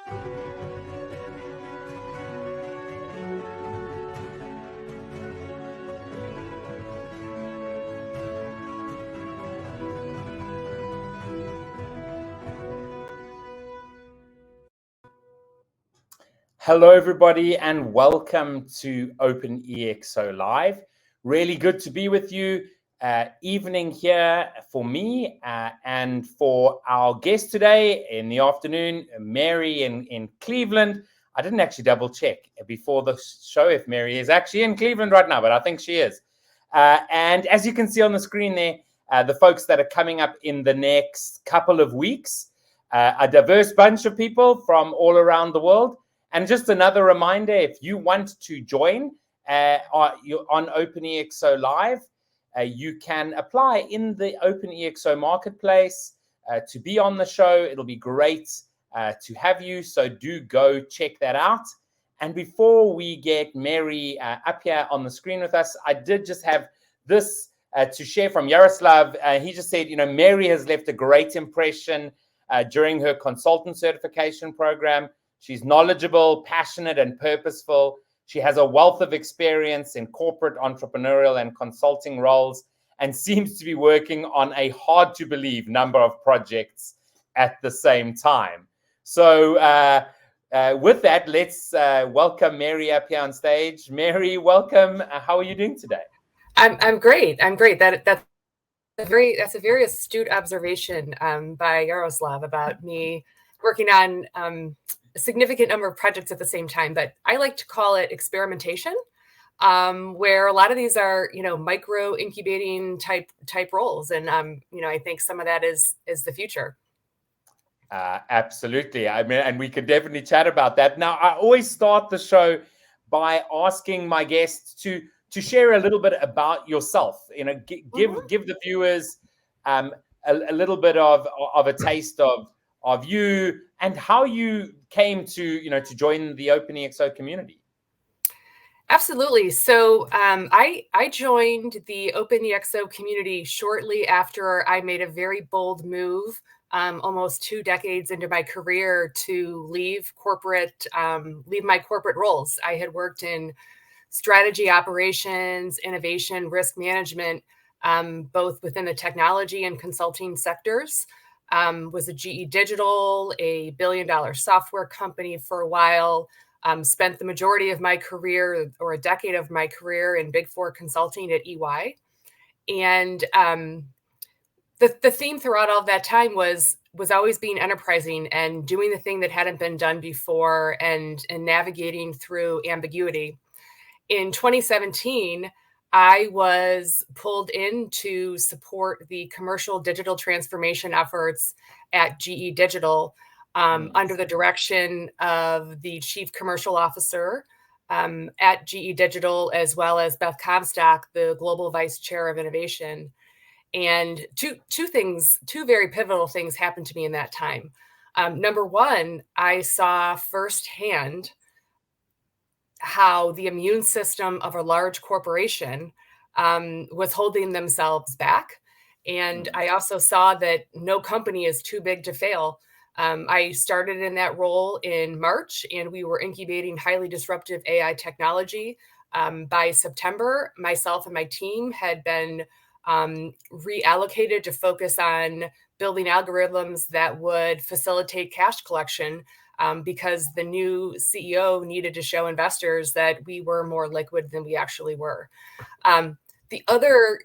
Hello, everybody, and welcome to OpenExO Live. Really good to be with you. Evening here for me and for our guest today in the afternoon, Mary in Cleveland. I didn't actually double check before the show if Mary is actually in Cleveland right now, but I think she is. And as you can see on the screen there, the folks that are coming up in the next couple of weeks, a diverse bunch of people from all around the world. And just another reminder, if you want to join on OpenExO Live, you can apply in the OpenExO Marketplace to be on the show. It'll be great to have you, so do go check that out. And before we get Mary up here on the screen with us, I did just have this to share from Yaroslav. He just said, Mary has left a great impression during her consultant certification program. She's knowledgeable, passionate, and purposeful. She has a wealth of experience in corporate, entrepreneurial, and consulting roles, and seems to be working on a hard-to-believe number of projects at the same time. So with that, let's welcome Mary up here on stage. Mary, welcome. How are you doing today? I'm great. That's a very astute observation by Yaroslav about me working on a significant number of projects at the same time, but I like to call it experimentation, where a lot of these are, micro incubating type roles. And, I think some of that is the future. Absolutely. I mean, and we could definitely chat about that. Now, I always start the show by asking my guests to share a little bit about yourself, give the viewers a little bit of a taste of you and how you came to join the OpenExO community. Absolutely. So I joined the OpenExO community shortly after I made a very bold move, almost 2 decades into my career, to leave my corporate roles. I had worked in strategy, operations, innovation, risk management, both within the technology and consulting sectors. Was at GE Digital, a billion-dollar software company for a while. Spent the majority of my career, or a decade of my career, in Big Four consulting at EY. And the theme throughout all of that time was always being enterprising and doing the thing that hadn't been done before, and navigating through ambiguity. In 2017, I was pulled in to support the commercial digital transformation efforts at GE Digital under the direction of the chief commercial officer at GE Digital, as well as Beth Comstock, the global vice chair of innovation. And two very pivotal things happened to me in that time. Number one, I saw firsthand how the immune system of a large corporation was holding themselves back. And I also saw that no company is too big to fail. I started in that role in March, and we were incubating highly disruptive AI technology. By September, myself and my team had been reallocated to focus on building algorithms that would facilitate cash collection, because the new CEO needed to show investors that we were more liquid than we actually were. The other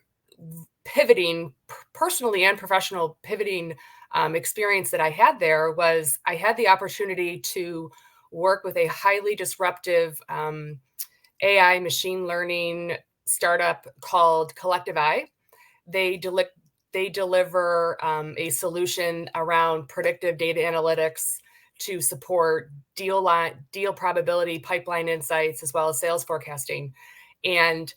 pivoting, personally and professional pivoting experience that I had there was I had the opportunity to work with a highly disruptive AI machine learning startup called Collective Eye. They deliver a solution around predictive data analytics to support deal probability, pipeline insights, as well as sales forecasting. And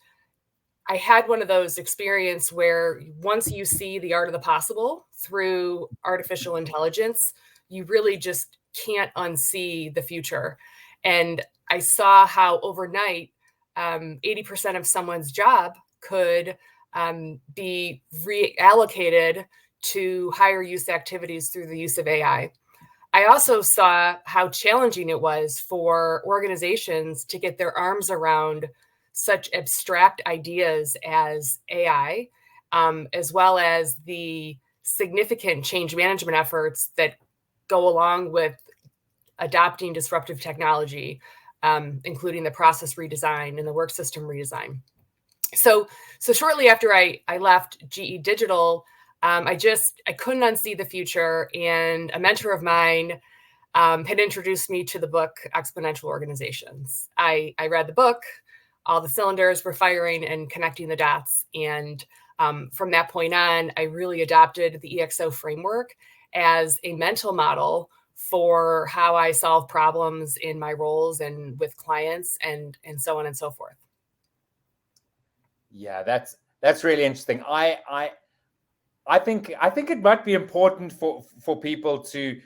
I had one of those experiences where once you see the art of the possible through artificial intelligence, you really just can't unsee the future. And I saw how overnight, 80% of someone's job could be reallocated to higher use activities through the use of AI. I also saw how challenging it was for organizations to get their arms around such abstract ideas as AI, as well as the significant change management efforts that go along with adopting disruptive technology, including the process redesign and the work system redesign. So shortly after I left GE Digital, I couldn't unsee the future, and a mentor of mine had introduced me to the book Exponential Organizations. I read the book, all the cylinders were firing and connecting the dots, and from that point on, I really adopted the EXO framework as a mental model for how I solve problems in my roles and with clients, and so on and so forth. Yeah, that's really interesting. I think it might be important for people to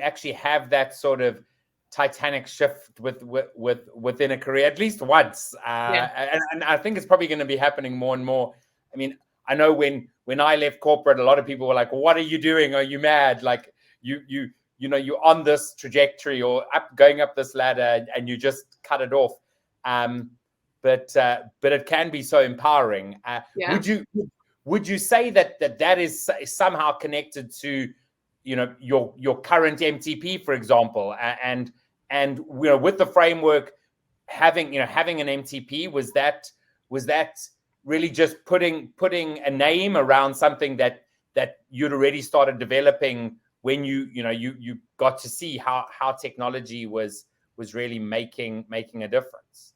actually have that sort of titanic shift within a career at least once. And I think it's probably going to be happening more and more. I mean, I know when I left corporate, a lot of people were like, well, "What are you doing? Are you mad? Like you're on this trajectory or going up this ladder and you just cut it off." But it can be so empowering. Would you say that is somehow connected to your current MTP, for example, and with the framework having an MTP, was that really just putting a name around something that you'd already started developing when you got to see how technology was really making a difference?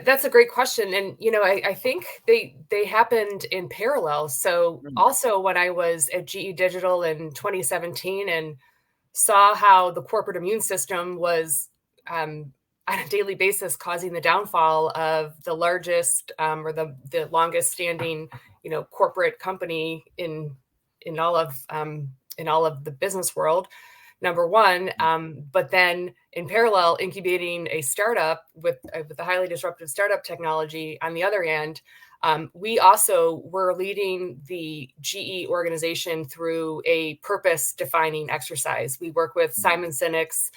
That's a great question. And, I think they happened in parallel. So also when I was at GE Digital in 2017 and saw how the corporate immune system was on a daily basis causing the downfall of the largest or the longest standing, corporate company in all of the business world, number one, but then in parallel, incubating a startup with the highly disruptive startup technology on the other end. We also were leading the GE organization through a purpose-defining exercise. We work with Simon Sinek's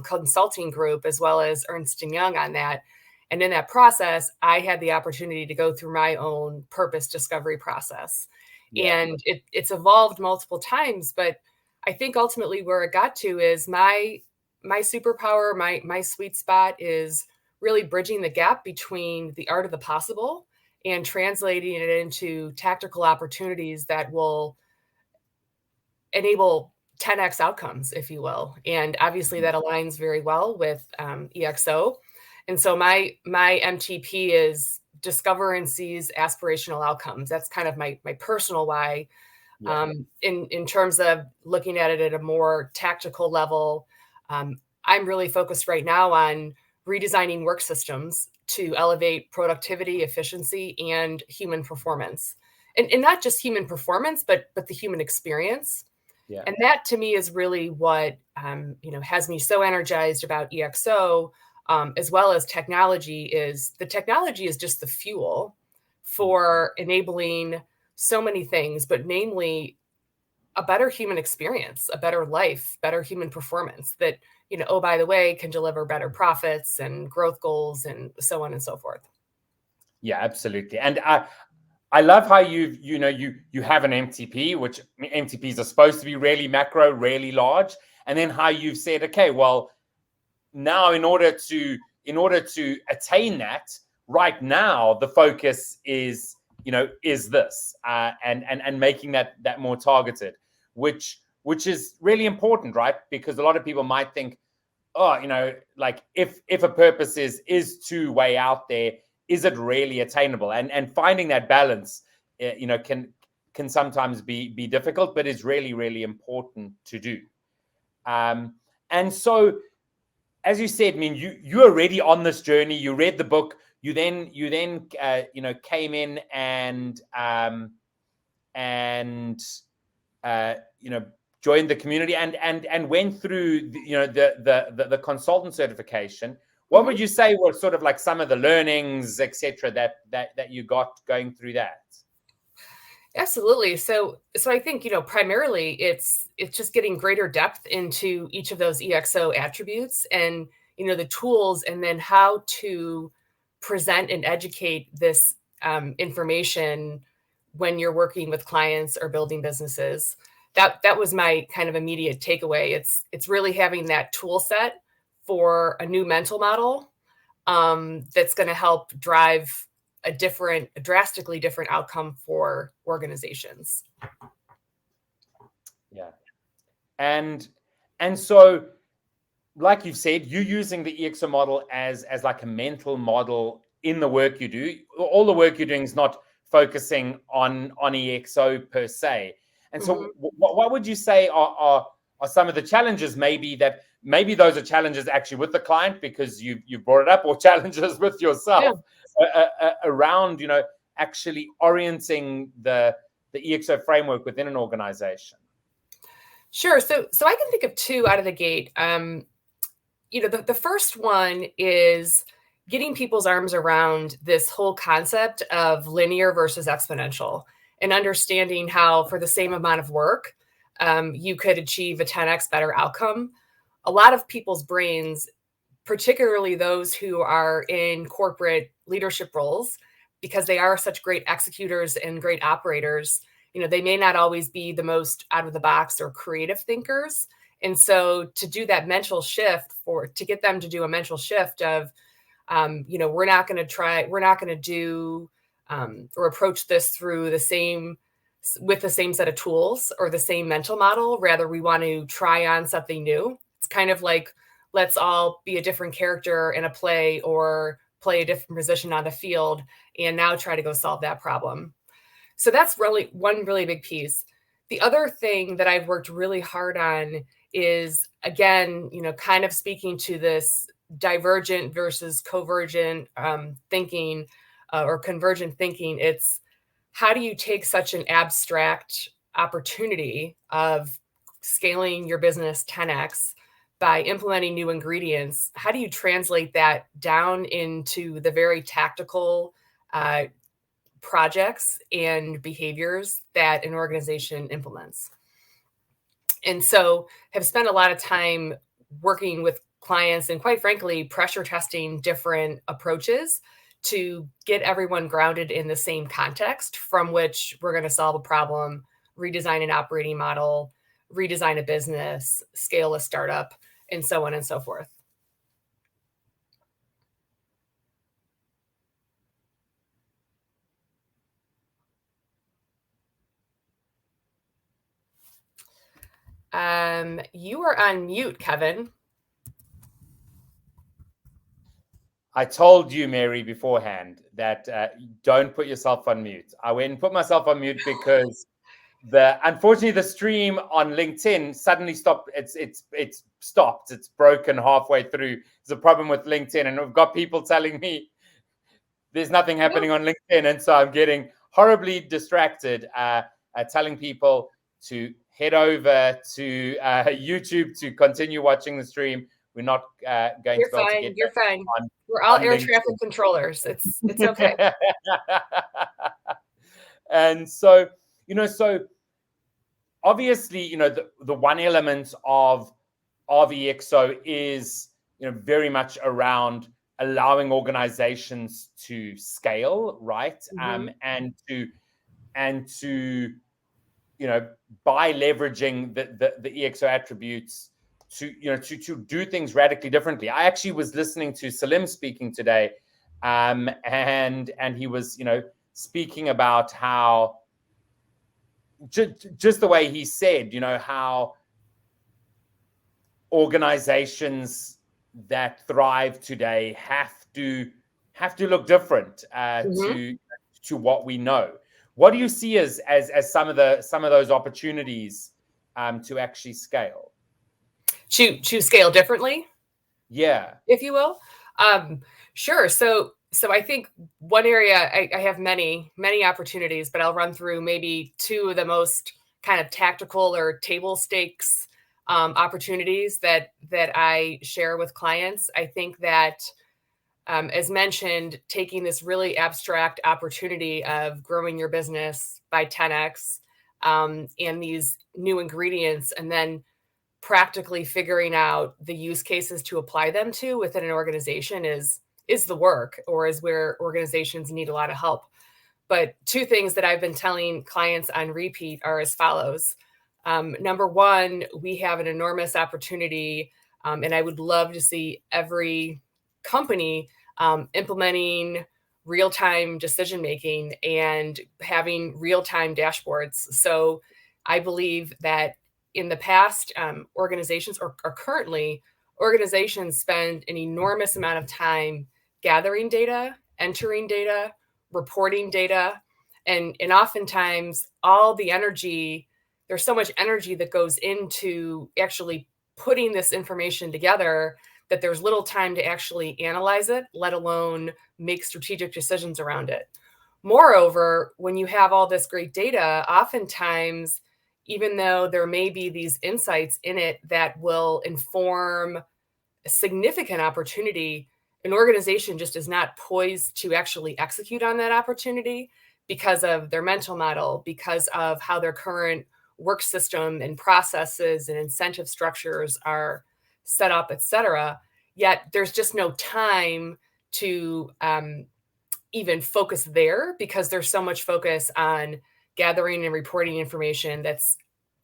consulting group as well as Ernst & Young on that. And in that process, I had the opportunity to go through my own purpose discovery process. Yeah. And it's evolved multiple times, but I think ultimately where it got to is my superpower, my sweet spot is really bridging the gap between the art of the possible and translating it into tactical opportunities that will enable 10x outcomes, if you will. And obviously that aligns very well with EXO. And so my MTP is discover and seize aspirational outcomes. That's kind of my personal why. Yeah. In terms of looking at it at a more tactical level, I'm really focused right now on redesigning work systems to elevate productivity, efficiency, and human performance. And not just human performance, but the human experience. Yeah. And that to me is really what has me so energized about EXO, as well as technology. Is the technology is just the fuel for enabling so many things, but namely a better human experience, a better life, better human performance that, oh, by the way, can deliver better profits and growth goals and so on and so forth. Yeah, absolutely. And I love how you have an MTP, which MTPs are supposed to be really macro, really large. And then how you've said, okay, well, now in order to attain that, right now, the focus is this and making that more targeted, which is really important, right? Because a lot of people might think, oh, like if a purpose is too way out there, is it really attainable? And finding that balance, can sometimes be difficult, but is really, really important to do. And so, as you said, I mean, you're already on this journey. You read the book. You then came in and joined the community and went through the consultant certification. What would you say were sort of like some of the learnings, etc., that you got going through that? Absolutely. So I think, primarily it's just getting greater depth into each of those EXO attributes and, the tools, and then how to present and educate this information when you're working with clients or building businesses. That was my kind of immediate takeaway. It's really having that tool set for a new mental model that's going to help drive a drastically different outcome for organizations. Yeah. And so, like you've said, you're using the EXO model as like a mental model in the work you do. All the work you're doing is not focusing on EXO per se. And so, Mhm. what would you say are some of the challenges? Maybe those are challenges actually with the client because you brought it up, or challenges with Yeah. yourself around actually orienting the EXO framework within an organization. Sure. So I can think of two out of the gate. The first one is getting people's arms around this whole concept of linear versus exponential, and understanding how for the same amount of work, you could achieve a 10x better outcome. A lot of people's brains, particularly those who are in corporate leadership roles, because they are such great executors and great operators, they may not always be the most out of the box or creative thinkers. And so to do that mental shift, to get them to do a mental shift of, we're not going to do or approach this with the same set of tools or the same mental model. Rather, we want to try on something new. It's kind of like, let's all be a different character in a play or play a different position on the field and now try to go solve that problem. So that's really one really big piece. The other thing that I've worked really hard on is, again, kind of speaking to this divergent versus convergent thinking or convergent thinking. It's how do you take such an abstract opportunity of scaling your business 10x by implementing new ingredients? How do you translate that down into the very tactical projects and behaviors that an organization implements? And so have spent a lot of time working with clients and, quite frankly, pressure testing different approaches to get everyone grounded in the same context from which we're going to solve a problem, redesign an operating model, redesign a business, scale a startup, and so on and so forth. You are on mute, Kevin. I told you, Mary, beforehand that don't put yourself on mute. I went and put myself on mute because unfortunately the stream on LinkedIn suddenly stopped. It's stopped. It's broken halfway through. There's a problem with LinkedIn, and we've got people telling me there's nothing happening on LinkedIn, and so I'm getting horribly distracted. Telling people to head over to YouTube to continue watching the stream. We're not going to be able to get You're fine. on. We're all air LinkedIn. traffic controllers. It's okay. And so, so obviously, the one element of EXO is, very much around allowing organizations to scale, right? Mm-hmm. And to by leveraging the EXO attributes to do things radically differently. I actually was listening to Salim speaking today, and he was speaking about how just the way he said, how organizations that thrive today have to look different Mm-hmm. to what we know. What do you see as some of those opportunities to actually scale? To scale differently, Yeah. if you will. Sure. So I think one area I have many opportunities, but I'll run through maybe two of the most kind of tactical or table stakes opportunities that I share with clients. I think that as mentioned, taking this really abstract opportunity of growing your business by 10x and these new ingredients, and then practically figuring out the use cases to apply them to within an organization is the work, or is where organizations need a lot of help. But two things that I've been telling clients on repeat are as follows. Number one, we have an enormous opportunity, and I would love to see every company implementing real-time decision-making and having real-time dashboards. So I believe that in the past, organizations or currently, organizations spend an enormous amount of time gathering data, entering data, reporting data, and oftentimes all the energy, there's so much energy that goes into actually putting this information together that there's little time to actually analyze it, let alone make strategic decisions around it. Moreover, when you have all this great data, oftentimes, even though there may be these insights in it that will inform a significant opportunity, an organization just is not poised to actually execute on that opportunity because of their mental model, because of how their current work system and processes and incentive structures are set up, et cetera. Yet there's just no time to even focus there because there's so much focus on gathering and reporting information that's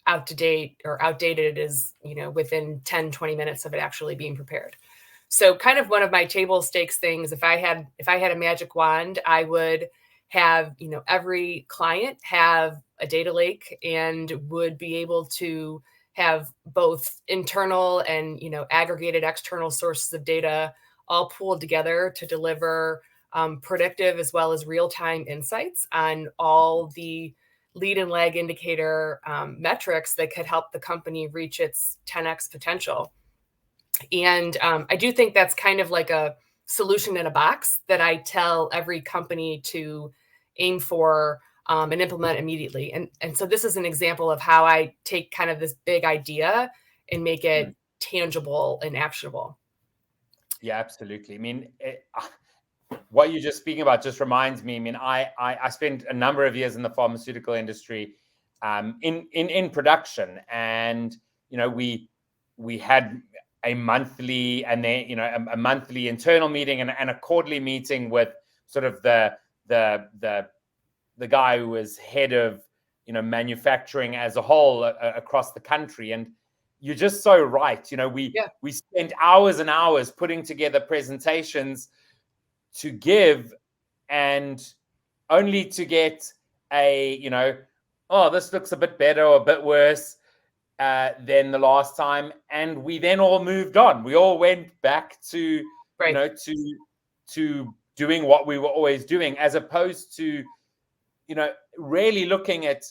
out to date or outdated is, within 10, 20 minutes of it actually being prepared. So kind of one of my table stakes things, if I had a magic wand, I would have, every client have a data lake and would be able to have both internal and, aggregated external sources of data all pooled together to deliver predictive as well as real-time insights on all the lead and lag indicator metrics that could help the company reach its 10x potential. And I do think that's kind of like a solution in a box that I tell every company to aim for and implement immediately. And so this is an example of how I take kind of this big idea and make it tangible and actionable. Yeah, absolutely. I mean, what you're just speaking about just reminds me. I mean, I spent a number of years in the pharmaceutical industry, in production, and we had a monthly and then a monthly internal meeting and a quarterly meeting with sort of the guy who was head of manufacturing as a whole across the country. And you're just so right. We spent hours and hours putting together presentations to give, and only to get a oh, this looks a bit better or a bit worse than the last time, and we then all moved on. We all went back to to doing what we were always doing, as opposed to really looking at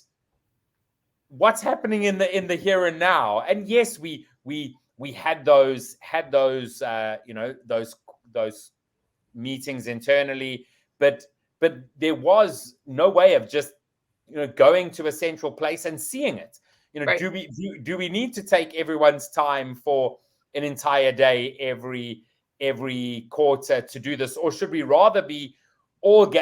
what's happening in the here and now. And yes, we had those those meetings internally, but there was no way of just going to a central place and seeing it. Do we need to take everyone's time for an entire day every quarter to do this, or should we rather be all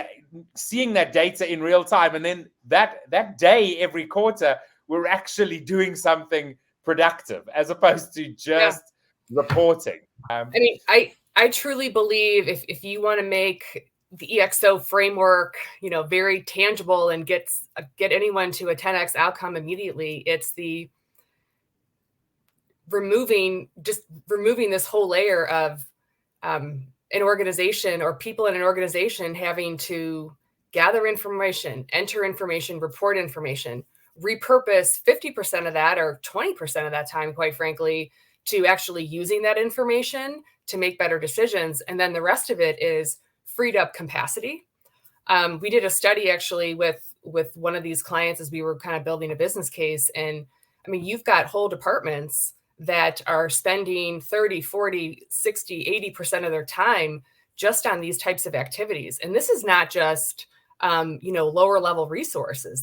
seeing that data in real time, and then that day every quarter we're actually doing something productive as opposed to just reporting? I mean, I truly believe if you want to make the EXO framework, very tangible and get anyone to a 10x outcome immediately, it's the removing this whole layer of an organization or people in an organization having to gather information, enter information, report information, repurpose 50% of that or 20% of that time, quite frankly, to actually using that information to make better decisions. And then the rest of it is freed up capacity. We did a study actually with one of these clients as we were kind of building a business case. And I mean, you've got whole departments that are spending 30, 40, 60, 80% of their time just on these types of activities. And this is not just, lower level resources.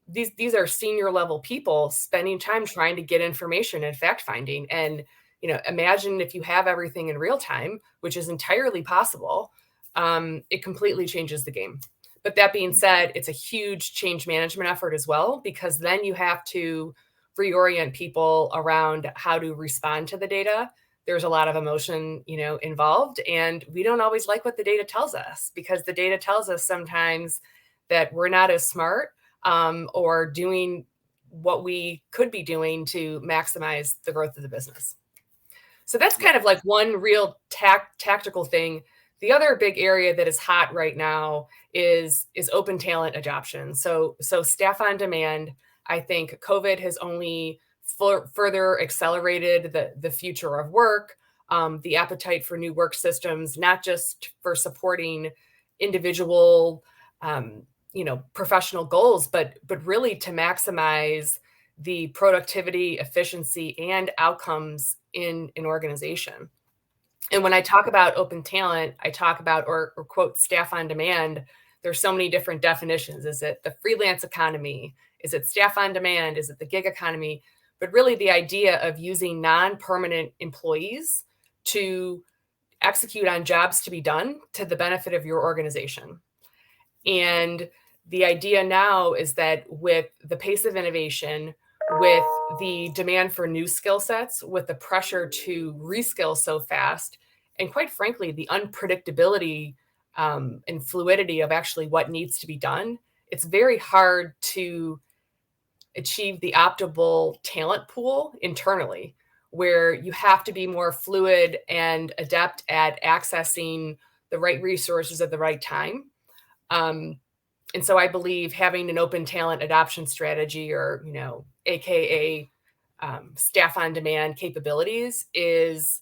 These are senior level people spending time trying to get information and fact finding. And imagine if you have everything in real time, which is entirely possible, it completely changes the game. But that being said, it's a huge change management effort as well, because then you have to reorient people around how to respond to the data. There's a lot of emotion, involved, and we don't always like what the data tells us, because the data tells us sometimes that we're not as smart or doing what we could be doing to maximize the growth of the business. So that's kind of like one real tactical thing. The other big area that is hot right now is open talent adoption. So staff on demand. I think COVID has only further accelerated the future of work, the appetite for new work systems, not just for supporting individual, professional goals, but really to maximize the productivity, efficiency, and outcomes in an organization. And when I talk about open talent, I talk about or quote staff on demand. There's so many different definitions. Is it the freelance economy? Is it staff on demand? Is it the gig economy? But really the idea of using non-permanent employees to execute on jobs to be done to the benefit of your organization. And the idea now is that with the pace of innovation, with the demand for new skill sets, with the pressure to reskill so fast, and quite frankly, the unpredictability and fluidity of actually what needs to be done, it's very hard to achieve the optimal talent pool internally, where you have to be more fluid and adept at accessing the right resources at the right time. And so I believe having an open talent adoption strategy, or, AKA staff on demand capabilities, it's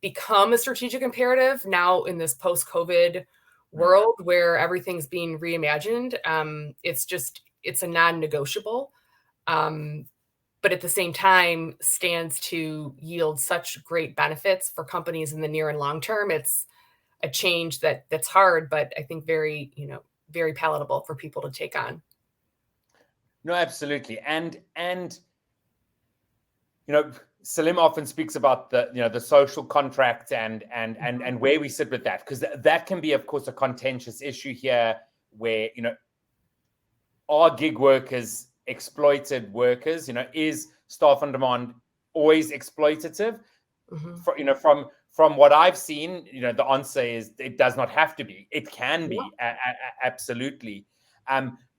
become a strategic imperative now in this post-COVID world where everything's being reimagined. It's a non-negotiable, but at the same time stands to yield such great benefits for companies in the near and long term. It's a change that's hard, but I think very, very palatable for people to take on. No, absolutely. And Salim often speaks about the social contract and where we sit with that, because that can be, of course, a contentious issue here, where are gig workers exploited workers? Is staff on demand always exploitative? Mm-hmm. From what I've seen, the answer is it does not have to be. It can be, absolutely.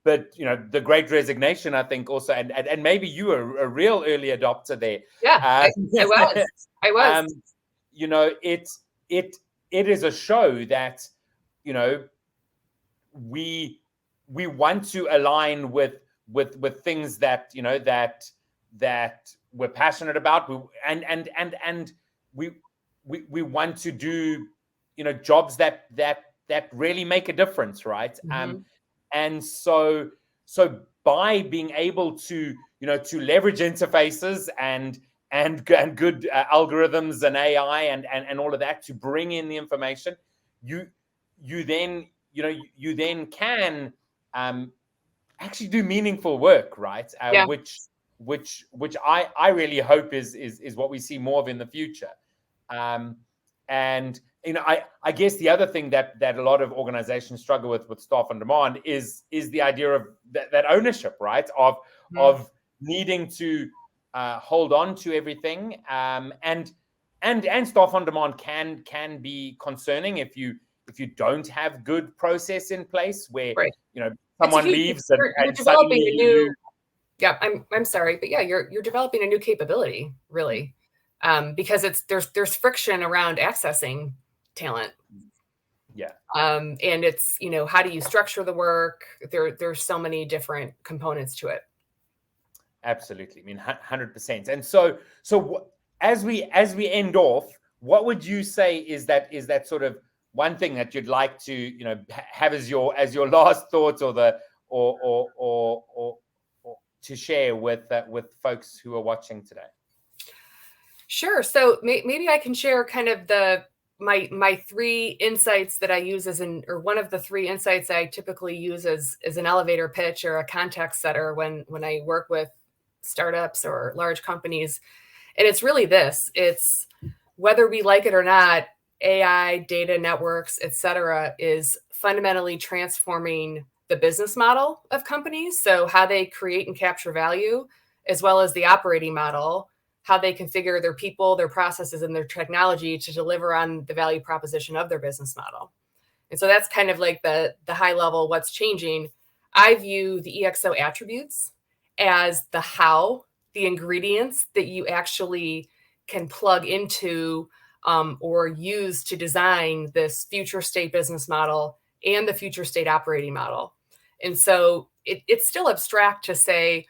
But the Great Resignation, I think, also, and maybe you were a real early adopter there. Yeah, I was. It is a show that we want to align with things that that we're passionate about, and we want to do jobs that really make a difference, right? Mm-hmm. And so by being able to to leverage interfaces and good algorithms and AI and all of that to bring in the information, you then can actually do meaningful work, right? Which I really hope is what we see more of in the future. And I guess the other thing that a lot of organizations struggle with staff on demand is the idea of that ownership, right? Of needing to hold on to everything. And staff on demand can be concerning if you don't have good process in place, where someone leaves you're developing a new. Yeah, I'm sorry, but yeah, you're developing a new capability, really. Because there's friction around accessing talent. Yeah. And it's, how do you structure the work? There's so many different components to it. Absolutely. I mean, 100%. And so as we end off, what would you say is that sort of one thing that you'd like to, have as your last thoughts, or to share with folks who are watching today? Sure. So maybe I can share kind of my three insights that I use or one of the three insights I typically use as an elevator pitch or a context setter when I work with startups or large companies. And it's really this, it's whether we like it or not, AI, data networks, et cetera, is fundamentally transforming the business model of companies. So how they create and capture value, as well as the operating model, how they configure their people, their processes, and their technology to deliver on the value proposition of their business model. And so that's kind of like the high level, what's changing. I view the EXO attributes as the how, the ingredients that you actually can plug into or use to design this future state business model and the future state operating model. And so it's still abstract to say,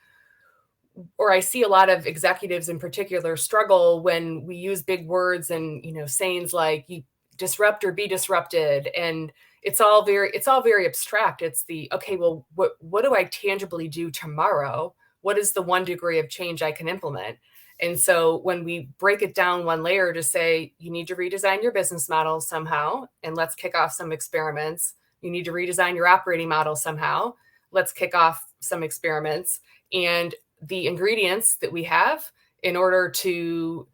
or I see a lot of executives in particular struggle when we use big words and, sayings like you disrupt or be disrupted. And it's all very abstract. It's the, okay, well, what do I tangibly do tomorrow? What is the 1 degree of change I can implement? And so when we break it down one layer to say, you need to redesign your business model somehow, and let's kick off some experiments. You need to redesign your operating model somehow. Let's kick off some experiments. And the ingredients that we have in order to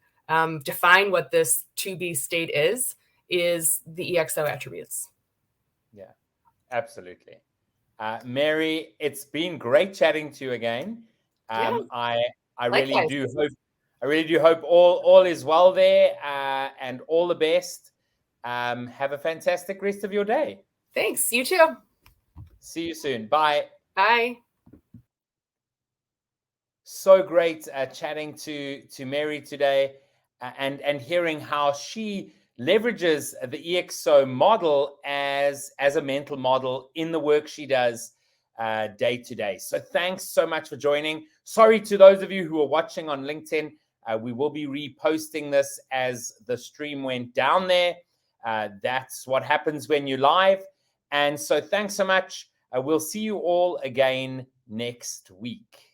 define what this to-be state is the EXO attributes. Yeah, absolutely. Mary, it's been great chatting to you again. Yeah, I really do hope all is well there, and all the best. Have a fantastic rest of your day. Thanks. You too. See you soon. Bye. Bye. So great chatting to Mary today, and hearing how she leverages the EXO model as a mental model in the work she does day to day. So thanks so much for joining. Sorry to those of you who are watching on LinkedIn. We will be reposting this as the stream went down there. That's what happens when you're live. And so thanks so much. We'll see you all again next week.